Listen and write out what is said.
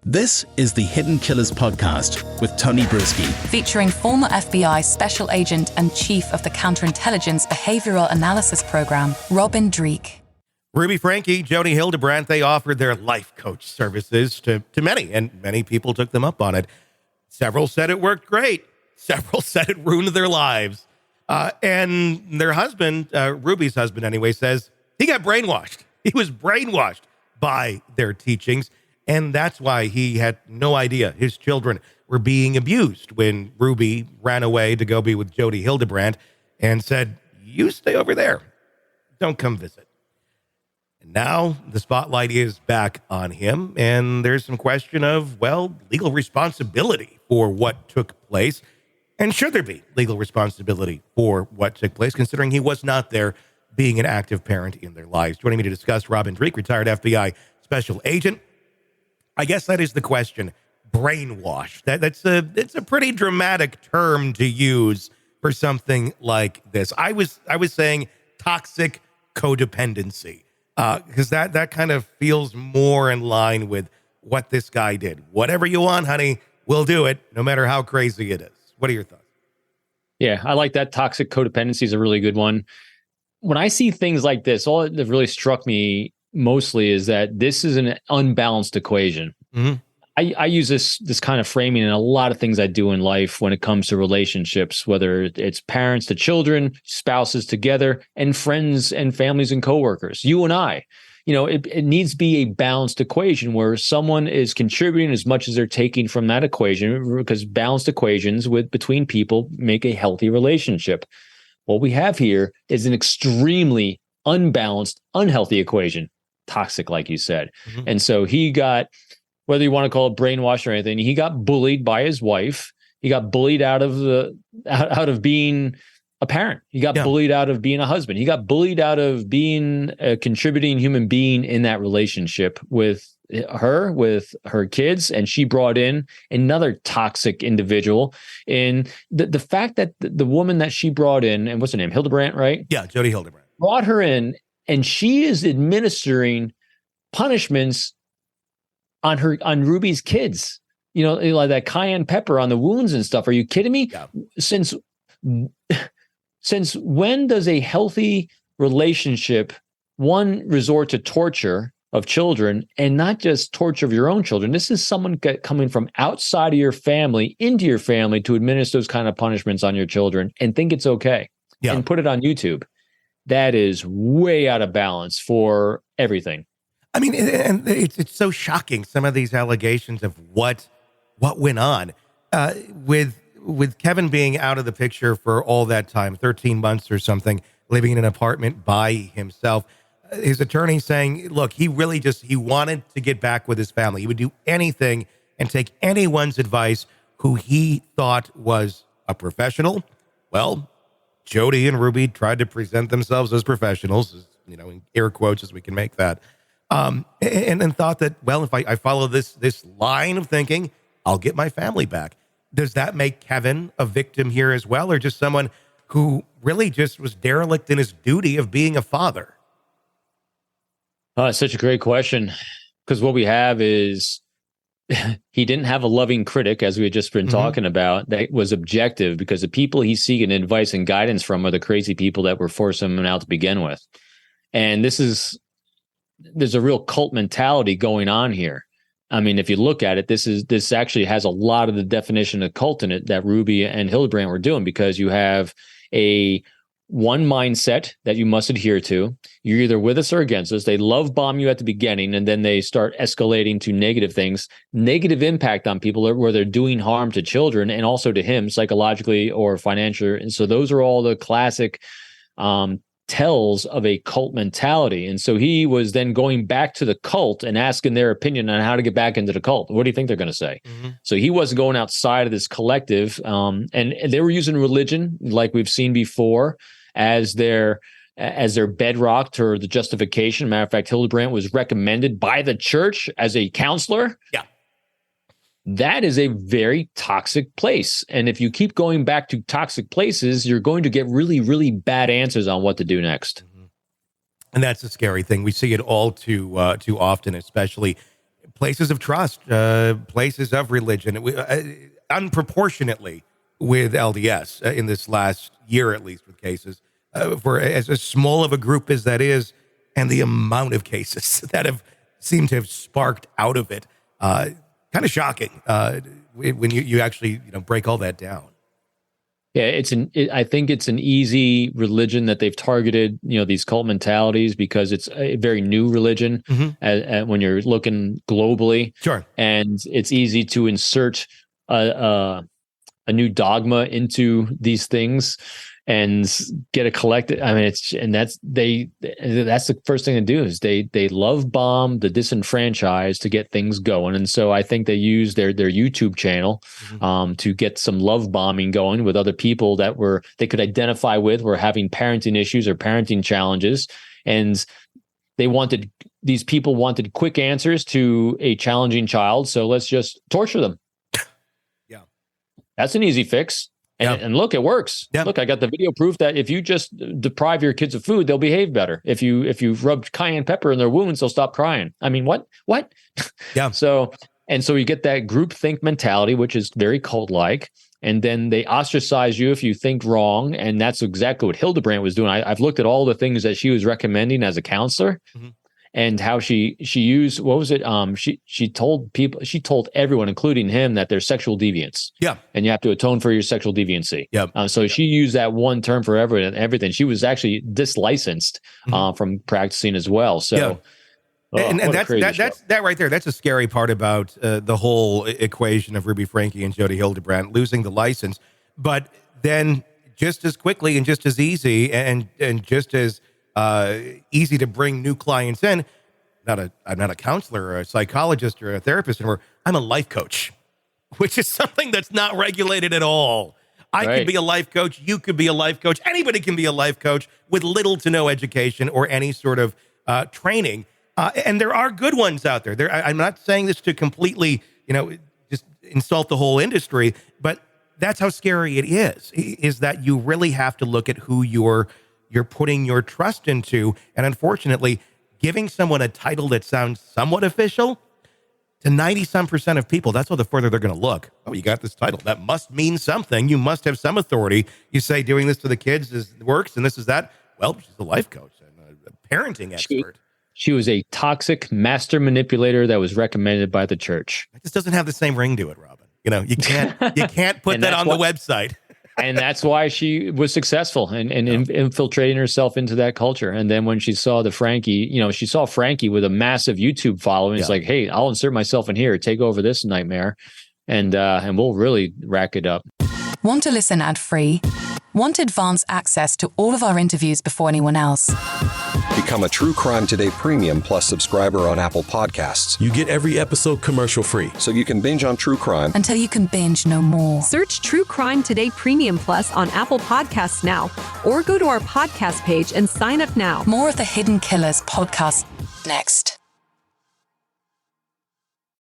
This is the Hidden Killers podcast with Tony Brueski, featuring former FBI Special Agent and Chief of the Counterintelligence Behavioral Analysis Program, Robin Dreeke. Ruby, Franke, Jodi, Hildebrandt, they offered their life coach services to many, and many people took them up on it. Several said it worked great. Several said it ruined their lives. And their husband, Ruby's husband anyway, says he got brainwashed. He was brainwashed by their teachings. And that's why he had no idea his children were being abused when Ruby ran away to go be with Jodi Hildebrandt and said, "You stay over there. Don't come visit." And now the spotlight is back on him, and there's some question of, legal responsibility for what took place. And should there be legal responsibility for what took place, considering he was not there being an active parent in their lives? Joining me to discuss, Robin Dreeke, retired FBI Special Agent. I guess that is the question. Brainwash. It's a pretty dramatic term to use for something like this. I was saying toxic codependency, because that kind of feels more in line with what this guy did. Whatever you want, honey, we'll do it, no matter how crazy it is. What are your thoughts? Yeah, I like that. Toxic codependency is a really good one. When I see things like this, all that really struck me mostly is that this is an unbalanced equation. Mm-hmm. I use this kind of framing in a lot of things I do in life when it comes to relationships, whether it's parents to children, spouses together, and friends and families and coworkers. You and I, it needs to be a balanced equation where someone is contributing as much as they're taking from that equation, because balanced equations between people make a healthy relationship. What we have here is an extremely unbalanced, unhealthy equation. Toxic, like you said. Mm-hmm. And so he got, whether you want to call it brainwash or anything, he got bullied by his wife. He got bullied out of being a parent. He got bullied out of being a husband. He got bullied out of being a contributing human being in that relationship with her kids. And she brought in another toxic individual. And the fact that the woman that she brought in, and what's her name? Hildebrandt, right? Yeah, Jodi Hildebrandt. Brought her in, and she is administering punishments on Ruby's kids. Like that cayenne pepper on the wounds and stuff. Are you kidding me? Yeah. Since when does a healthy relationship, one, resort to torture of children, and not just torture of your own children? This is someone coming from outside of your family into your family to administer those kind of punishments on your children and think it's okay and put it on YouTube. That is way out of balance for everything. I mean, and it's so shocking, some of these allegations of what went on with Kevin being out of the picture for all that time, 13 months or something, living in an apartment by himself. His attorney saying, look, he wanted to get back with his family. He would do anything and take anyone's advice who he thought was a professional. Well, Jodi and Ruby tried to present themselves as professionals, in air quotes as we can make that, and thought that, if I follow this line of thinking, I'll get my family back. Does that make Kevin a victim here as well, or just someone who really just was derelict in his duty of being a father? It's such a great question, because what we have is he didn't have a loving critic, as we had just been talking about, that was objective, because the people he's seeking advice and guidance from are the crazy people that were forcing him out to begin with. And there's a real cult mentality going on here. I mean, if you look at it, this actually has a lot of the definition of cult in it that Ruby and Hildebrandt were doing, because you have one mindset that you must adhere to. You're either with us or against us. They love bomb you at the beginning, and then they start escalating to negative things, negative impact on people where they're doing harm to children and also to him psychologically or financially. And so those are all the classic tells of a cult mentality. And so he was then going back to the cult and asking their opinion on how to get back into the cult. What do you think they're going to say? Mm-hmm. So he wasn't going outside of this collective. And they were using religion, like we've seen before, as their bedrock or the justification. Matter of fact, Hildebrandt was recommended by the church as a counselor. Yeah. That is a very toxic place. And if you keep going back to toxic places, you're going to get really, really bad answers on what to do next. Mm-hmm. And that's a scary thing. We see it all too often, especially places of trust, places of religion, unproportionately with LDS in this last year, at least with cases, for as small of a group as that is, and the amount of cases that have seemed to have sparked out of it, kind of shocking when you actually break all that down. Yeah, I think it's an easy religion that they've targeted, these cult mentalities, because it's a very new religion when you're looking globally. Sure. And it's easy to insert a new dogma into these things and get a collective. I mean, that's the first thing to do is they love bomb the disenfranchised to get things going. And so I think they use their YouTube channel to get some love bombing going with other people that they could identify with, were having parenting issues or parenting challenges. And these people wanted quick answers to a challenging child. So let's just torture them. Yeah. That's an easy fix. And look, it works. Yeah. Look, I got the video proof that if you just deprive your kids of food, they'll behave better. If you rub cayenne pepper in their wounds, they'll stop crying. I mean, what? Yeah. So you get that groupthink mentality, which is very cult-like. And then they ostracize you if you think wrong. And that's exactly what Hildebrandt was doing. I've looked at all the things that she was recommending as a counselor. And how she used, what was it? She told everyone, including him, that they're sexual deviants. Yeah. And you have to atone for your sexual deviancy. Yeah. So she used that one term for everything. She was actually dislicensed from practicing as well. So, and that's that right there. That's a scary part about the whole equation of Ruby Franke and Jodi Hildebrandt losing the license. But then just as quickly and just as easy and just as easy to bring new clients in. I'm not a counselor or a psychologist or a therapist anymore. I'm a life coach, which is something that's not regulated at all. I could be a life coach. You could be a life coach. Anybody can be a life coach with little to no education or any sort of training. And there are good ones out there. I'm not saying this to completely, just insult the whole industry, but that's how scary it is that you really have to look at who you're putting your trust into. And unfortunately, giving someone a title that sounds somewhat official, to 90% of people, that's all the further they're going to look. Oh, you got this title. That must mean something. You must have some authority. You say doing this to the kids works and this is that. Well, she's a life coach and a parenting expert. She was a toxic master manipulator that was recommended by the church. It just doesn't have the same ring to it, Robin. You can't put that on the website. And that's why she was successful in infiltrating herself into that culture. And then when she saw she saw Franke with a massive YouTube following. It's like, hey, I'll insert myself in here, take over this nightmare, and we'll really rack it up. Want to listen ad-free? Want advanced access to all of our interviews before anyone else? Become a True Crime Today Premium Plus subscriber on Apple Podcasts. You get every episode commercial-free. So you can binge on True Crime until you can binge no more. Search True Crime Today Premium Plus on Apple Podcasts now, or go to our podcast page and sign up now. More of the Hidden Killers podcast next.